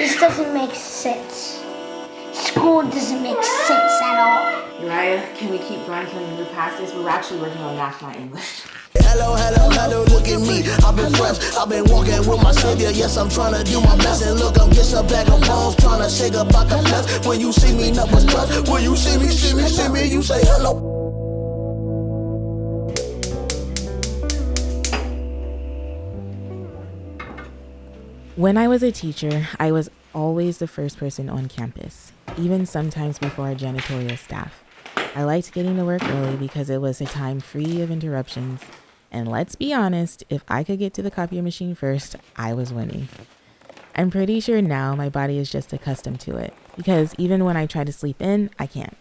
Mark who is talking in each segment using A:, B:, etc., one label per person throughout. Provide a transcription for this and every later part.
A: This doesn't make sense. School doesn't make sense at all.
B: Uriah, can we keep going? Can we move past this? We're actually working on math, not English.
C: Hello, hello, hello, look at me. I've been fresh, I've been walking with my savior. Yes, I'm trying to do my best. And look, I'm just a bag of balls trying to shake up out the mess. When you see me, nothing's trust. When you see me, you say hello.
D: When I was a teacher, I was always the first person on campus, even sometimes before our janitorial staff. I liked getting to work early because it was a time free of interruptions. And let's be honest, if I could get to the copier machine first, I was winning. I'm pretty sure now my body is just accustomed to it, because even when I try to sleep in, I can't.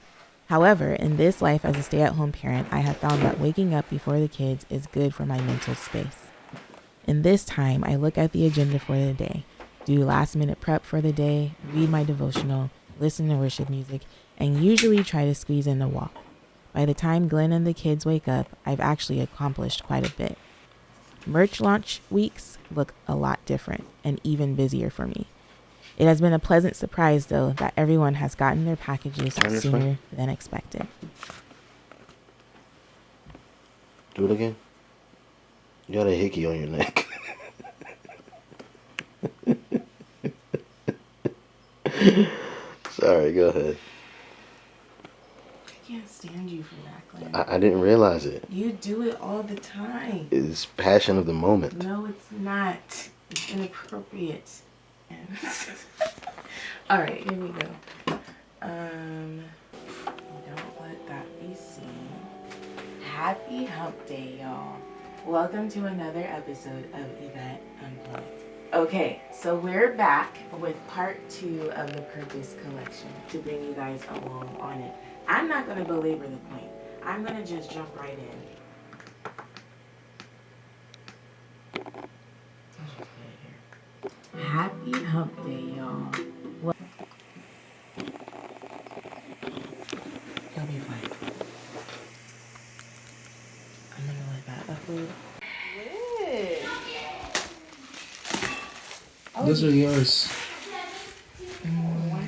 D: However, in this life as a stay-at-home parent, I have found that waking up before the kids is good for my mental space. In this time, I look at the agenda for the day, do last-minute prep for the day, read my devotional, listen to worship music, and usually try to squeeze in a walk. By the time Glenn and the kids wake up, I've actually accomplished quite a bit. Merch launch weeks look a lot different and even busier for me. It has been a pleasant surprise, though, that everyone has gotten their packages sooner than expected.
E: Do it again. You got a hickey on your neck. Sorry, go ahead.
B: I can't stand you for that, Glenn.
E: I didn't realize it.
B: You do it all the time.
E: It's passion of the moment.
B: No, it's not. It's inappropriate. All right, here we go. Don't let that be seen. Happy Hump Day, y'all. Welcome to another episode of Yvette Unplugged. Okay, so we're back with part 2 of the Purpose Collection to bring you guys along on it. I'm not going to belabor the point. I'm going to just jump right in. Happy Hump Day, y'all. Well, you'll be fine. I'm going to let that upload.
F: Those are yours.
B: Wow.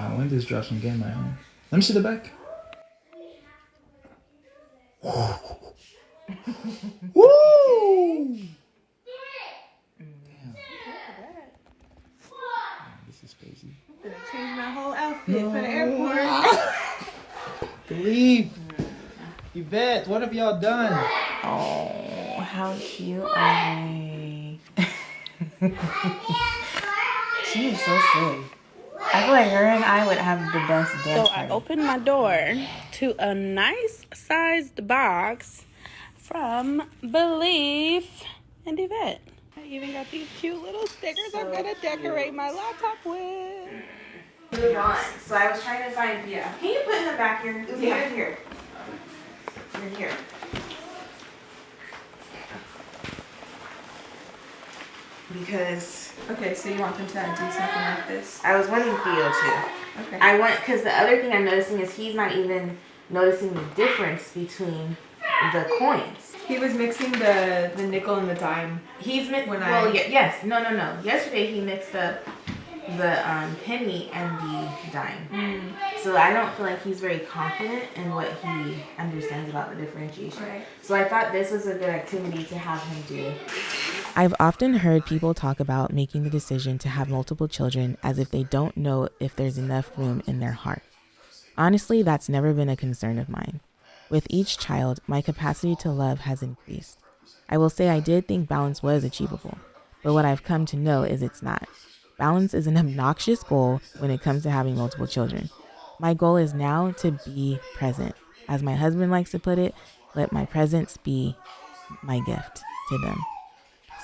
F: No, when this drops, I'm getting my own. Let me see the back. Woo! Damn. This is crazy.
B: I'm gonna change my whole outfit for the airport.
F: Beleaf. Yvette, what have y'all done?
B: Oh, how cute are they? She is so silly. I feel like her and I would have the best dance
G: So
B: party.
G: I opened my door to a nice sized box from Beleaf and Yvette. I even got these cute little stickers I'm gonna decorate my laptop with.
B: Moving on. So I was trying to find. Yeah. Can you put him back here? Yeah. You're here. You're here. Because
H: Okay, so you want them to do something like this?
B: I was wanting Theo to.
H: Okay.
B: I want, because the other thing I'm noticing is he's not even noticing the difference between the coins.
H: He was mixing the nickel and the dime.
B: He's mixed.
H: When
B: Well,
H: I-
B: yes, no. Yesterday he mixed up the penny and the dime. So I don't feel like he's very confident in what he understands about the differentiation.
H: Right.
B: So I thought this was a good activity to have him do.
D: I've often heard people talk about making the decision to have multiple children as if they don't know if there's enough room in their heart. Honestly, that's never been a concern of mine. With each child, my capacity to love has increased. I will say I did think balance was achievable, but what I've come to know is it's not. Balance is an obnoxious goal when it comes to having multiple children. My goal is now to be present. As my husband likes to put it, let my presence be my gift to them.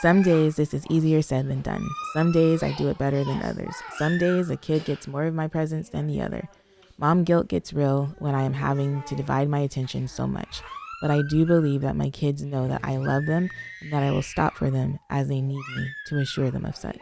D: Some days this is easier said than done. Some days I do it better than others. Some days a kid gets more of my presence than the other. Mom guilt gets real when I am having to divide my attention so much. But I do believe that my kids know that I love them and that I will stop for them as they need me to assure them of such.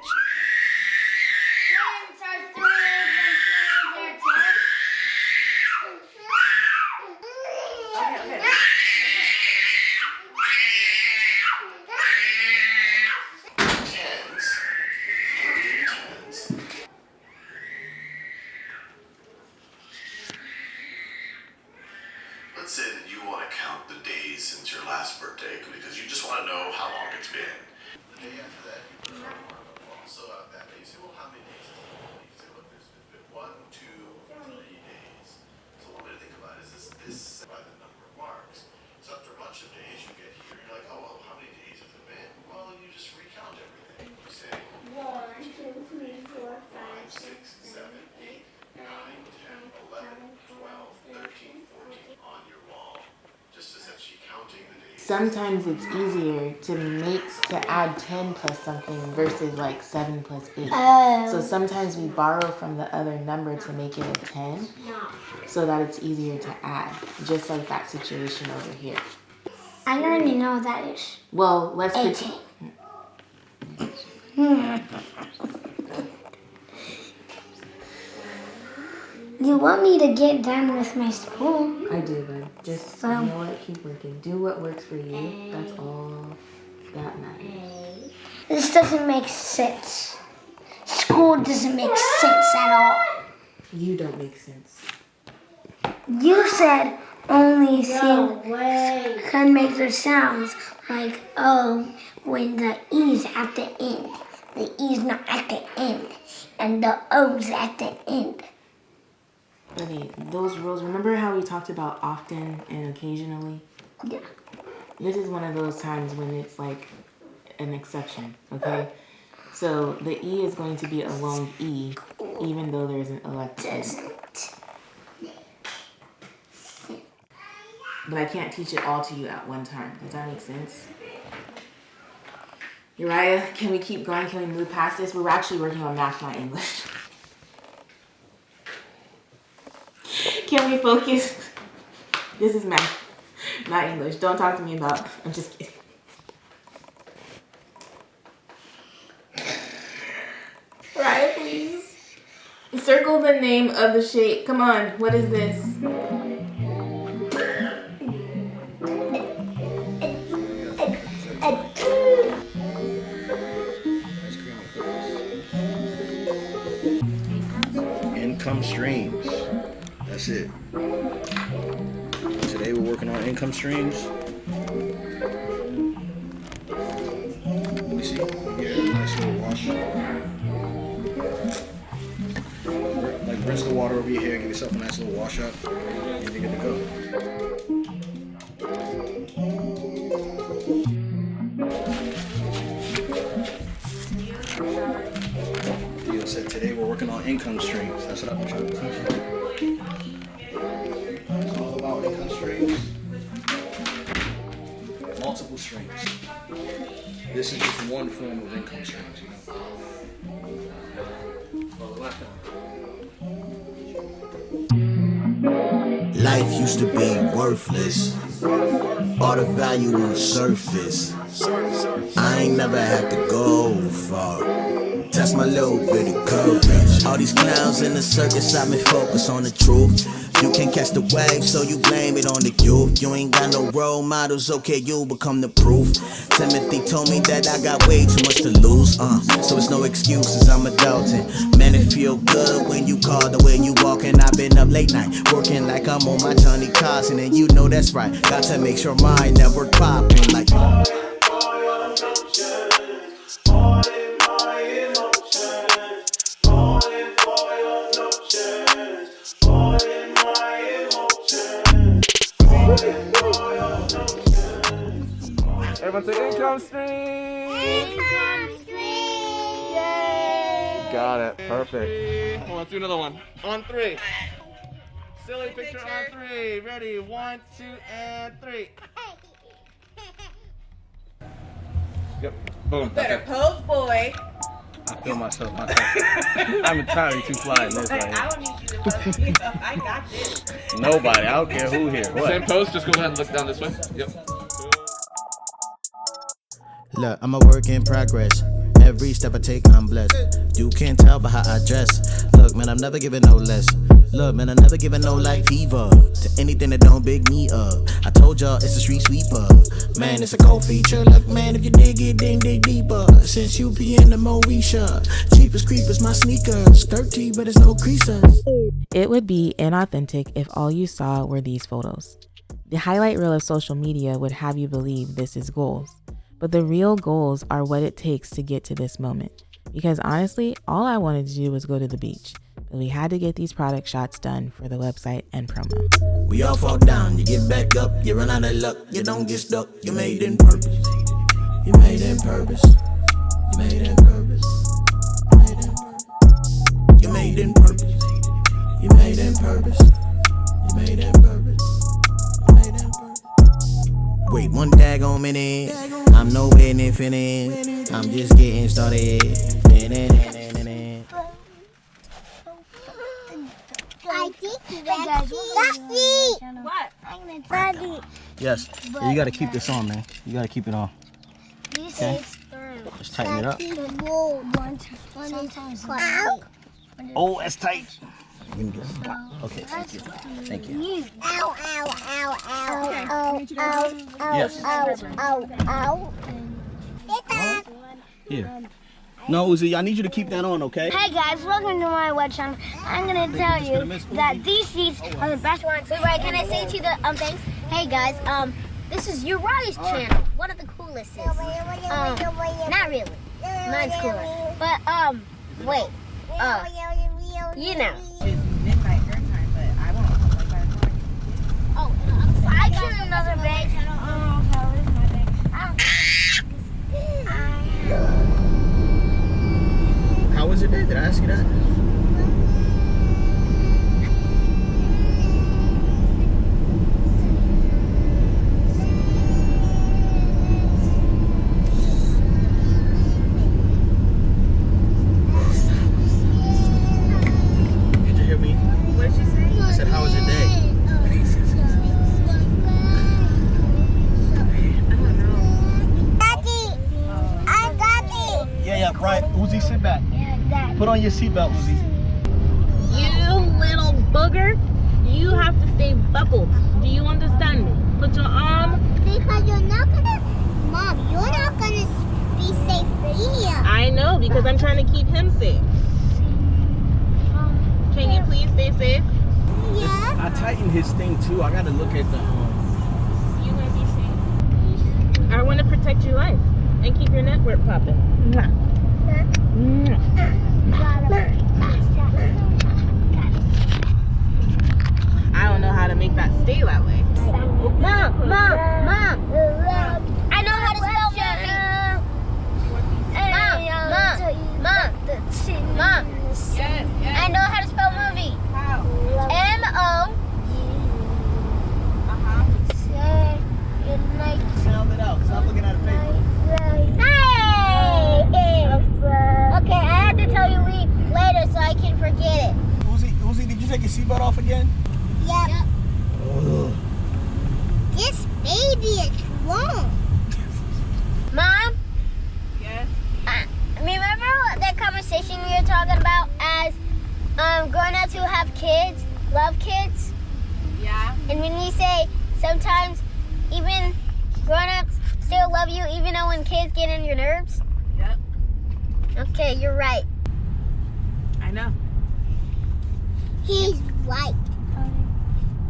B: sometimes it's easier to add 10 plus something versus like 7 plus 8. So sometimes we borrow from the other number to make it a 10 so that it's easier to add, just like that situation over here.
A: I don't even know what that is.
B: Well, let's
A: 18. You want me to get done with my school?
B: I do, but just, you know what, keep working. Do what works for you. That's all that matters.
A: This doesn't make sense. School doesn't make sense at all.
B: You don't make sense.
A: You said only thing can make the sounds like when the E's at the end. The E's not at the end. And the O's at the end.
B: Okay, those rules, remember how we talked about often and occasionally?
A: Yeah.
B: This is one of those times when it's like an exception, okay? So the E is going to be a long E, even though there's an elective. But I can't teach it all to you at one time. Does that make sense? Uriah, can we keep going? Can we move past this? We're actually working on math, not English. Can we focus? This is math, not English. Don't talk to me about, I'm just kidding. Right, please. Circle the name of the shape. Come on, what is this?
E: Income streams. That's it. Today we're working on income streams. Let me see. Yeah, nice little wash. Like rinse the water over your hair, give yourself a nice little wash up, and you're good to go. Theo said today we're working on income streams. That's what I've been trying to teach you. It's all about income streams. Multiple streams. This is just one form of income streams, you know.
C: Life used to be worthless. All the value on the surface. I ain't never had to go far. That's my little bit of courage. All these clowns in the circus, I've been focused on the truth. You can't catch the wave, so you blame it on the youth. You ain't got no role models, okay, you become the proof. Timothy told me that I got way too much to lose, so it's no excuses, I'm adulting. Man, it feel good when you call the way you walking. I've been up late night, working like I'm on my Johnny Carson, and you know that's right. Got to make sure my network popping like.
I: Everyone say income stream!
A: Income stream! Yay!
I: Got it. Perfect. Hold on, let's do another one. On 3. Silly picture on 3. Ready? 1, 2, and 3. Yep. Boom.
G: Better pose, boy.
I: I feel myself. I'm entirely too fly in this right
G: I don't need you to pose me. I got this.
I: Nobody. I don't care who here. What? Same pose. Just go ahead and look down this way. Yep.
C: Look, I'm a work in progress. Every step I take, I'm blessed. You can't tell by how I dress. Look, man, I'm never giving no less. Look, man, I'm never giving no like fever to anything that don't big me up. I told y'all it's a street sweeper. Man, it's a cold feature. Look, man, if you dig it, then dig deeper. Since you be in the Moesha, cheapest creepers, my sneakers. 30, but it's no creases.
D: It would be inauthentic if all you saw were these photos. The highlight reel of social media would have you believe this is goals. But the real goals are what it takes to get to this moment. Because honestly, all I wanted to do was go to the beach. But we had to get these product shots done for the website and promo.
C: We all fall down, you get back up, you run out of luck, you don't get stuck, you made in purpose. You made in purpose. You made in purpose. You made in purpose. You made in purpose. You made in purpose. You made in purpose. Wait, one dag minute. I'm nowhere near finished. I'm just getting started.
G: What?
E: Yes. Yeah, you gotta keep this on, man. You gotta keep it on. Okay. Just tighten it up. Oh, that's tight. Give me this. Okay, thank you. Thank you.
A: Ow, ow, ow, ow, ow, ow,
E: Yes.
A: ow.
E: Here. No, Uzi, I need you to keep that on, okay?
A: Hey guys, welcome to my web channel. I'm gonna tell you that these seats are the best ones. So, right, can I say to the things? Hey guys, this is Uriah's channel. One of the coolest. Not really. Mine's cooler. But wait. You know.
B: It's midnight your time, but I won't like by the time.
A: Oh, I choose another bag.
E: How was your day? Did I ask you that? Did you hear me?
B: What did she say?
E: I said, how was your day? Yeah, right. Uzi, sit back. Put on your seatbelt, Uzi.
G: You little booger, you have to stay buckled. Do you understand me? Put your arm.
A: Because you're not gonna, Mom, you're not gonna be safe here.
G: I know, because I'm trying to keep him safe. Can you please stay safe?
A: Yeah.
E: I tightened his thing too. I gotta look at the
G: You want to be safe? I want to protect your life and keep your network popping. I don't know how to make that stay that way.
A: Mom. I know how to spell movie. Mom.
G: Yes.
A: I know how to spell movie.
G: How?
A: M-O.
E: Sound it out, 'cause I'm looking at a paper.
A: Hey! Okay, I have to tell you later so I can forget it.
E: Uzi, did you take your seatbelt off again?
A: Yep.
E: Ugh.
A: This baby is strong. Mom?
G: Yes.
A: Remember that conversation we were talking about as grown-ups who have kids, love kids?
G: Yeah.
A: And when you say sometimes even grown-ups still love you even though when kids get on your nerves?
G: Yep.
A: Okay, you're right.
G: I know.
A: He's right.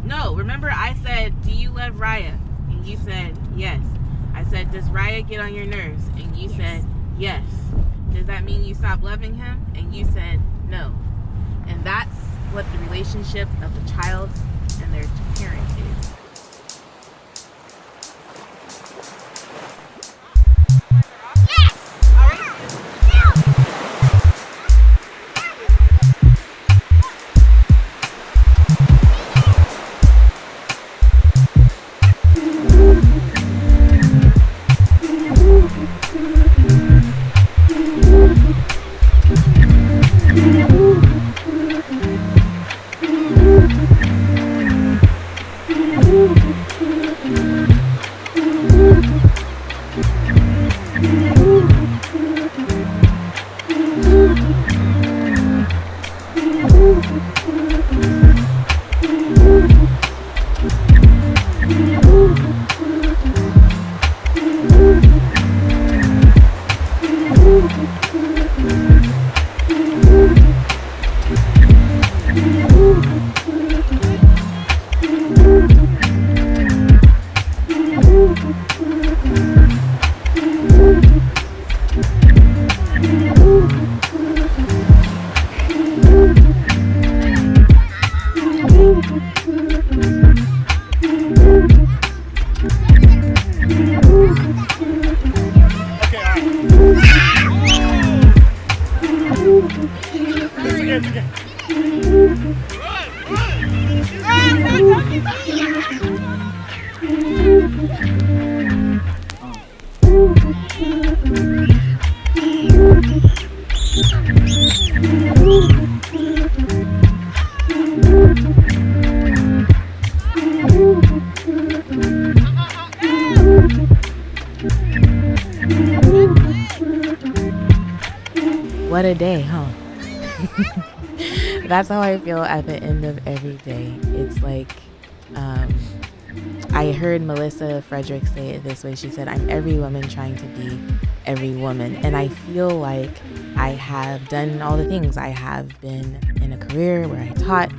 G: No, remember I said, do you love Raya? And you said, yes. I said, does Raya get on your nerves? And you said, yes. Does that mean you stop loving him? And you said, no. And that's what the relationship of a child and their parent is.
D: What a day, huh? That's how I feel at the end of every day. It's like, I heard Melissa Frederick say it this way. She said, I'm every woman trying to be every woman. And I feel like I have done all the things. I have been in a career where I taught.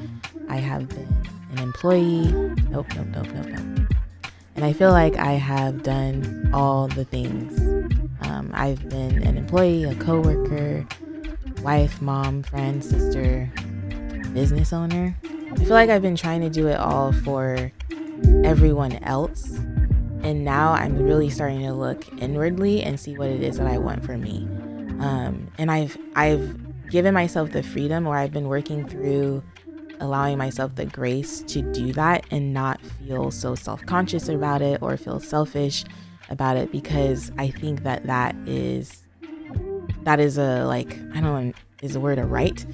D: I have been an employee. Nope. And I feel like I have done all the things. I've been an employee, a coworker, wife, mom, friend, sister, business owner. I feel like I've been trying to do it all for everyone else. And now I'm really starting to look inwardly and see what it is that I want for me. And I've given myself the freedom, or I've been working through allowing myself the grace to do that and not feel so self-conscious about it or feel selfish about it, because I think that is a, like, I don't know, is the word a right?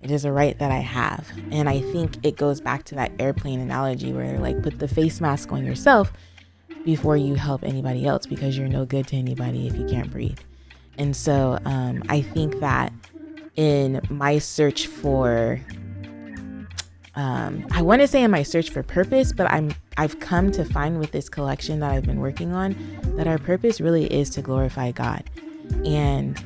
D: It is a right that I have. And I think it goes back to that airplane analogy where, like, put the face mask on yourself before you help anybody else, because you're no good to anybody if you can't breathe. And so I think that in my search for I want to say in my search for purpose, but I've come to find with this collection that I've been working on that our purpose really is to glorify God, and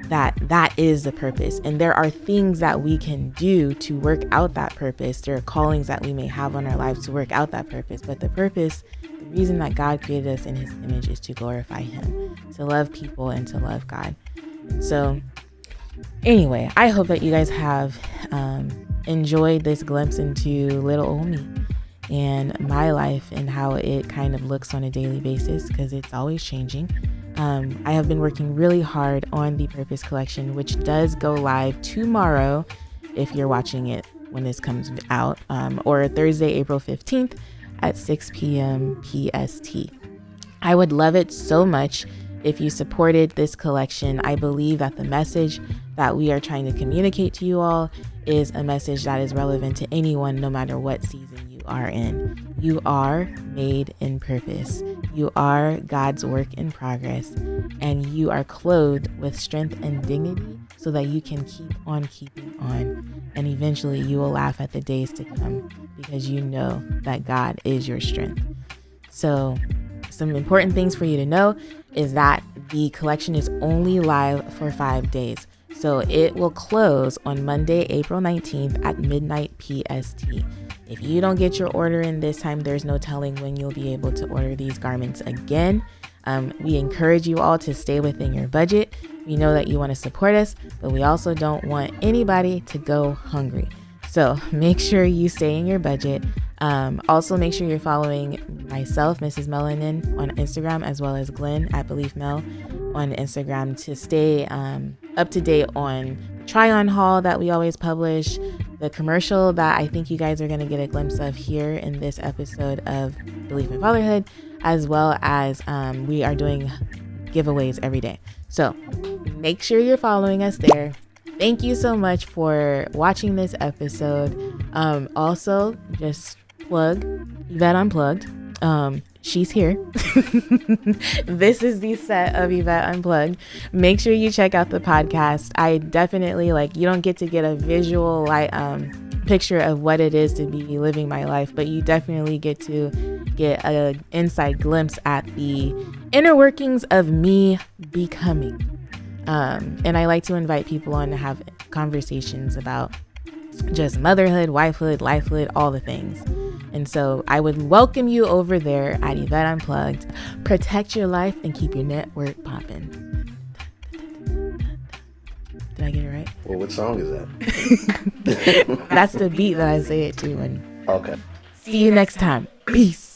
D: that is the purpose. And there are things that we can do to work out that purpose. There are callings that we may have on our lives to work out that purpose, but the purpose, the reason that God created us in his image, is to glorify him, to love people, and to love God. So anyway, I hope that you guys have enjoyed this glimpse into little old me and my life and how it kind of looks on a daily basis, because it's always changing. I have been working really hard on the Purpose Collection, which does go live tomorrow if you're watching it when this comes out, or Thursday, April 15th at 6 p.m. PST. I would love it so much if you supported this collection. I believe that the message that we are trying to communicate to you all is a message that is relevant to anyone, no matter what season you are in. You are made in purpose. You are God's work in progress, and you are clothed with strength and dignity so that you can keep on keeping on. And eventually you will laugh at the days to come, because you know that God is your strength. So some important things for you to know is that the collection is only live for 5 days. So it will close on Monday, April 19th at midnight PST. If you don't get your order in this time, there's no telling when you'll be able to order these garments again. We encourage you all to stay within your budget. We know that you want to support us, but we also don't want anybody to go hungry. So make sure you stay in your budget. Also, make sure you're following myself, Mrs. Melanin, on Instagram, as well as Glenn at Beleaf Mel on Instagram, to stay up to date on the try-on haul that we always publish, the commercial that I think you guys are going to get a glimpse of here in this episode of Beleaf in Fatherhood, as well as we are doing giveaways every day. So make sure you're following us there. Thank you so much for watching this episode. Also, just plug Yvette Unplugged. She's here. This is the set of Yvette Unplugged. Make sure you check out the podcast. I definitely, you don't get to get a visual picture of what it is to be living my life, but you definitely get to get an inside glimpse at the inner workings of me becoming. And I like to invite people on to have conversations about just motherhood, wifehood, lifehood, all the things. And so I would welcome you over there at Yvette Unplugged. Protect your life and keep your network popping. Did I get it right?
J: Well, what song is that?
D: That's the beat that I say it to. And
J: okay.
D: See you next time. Peace.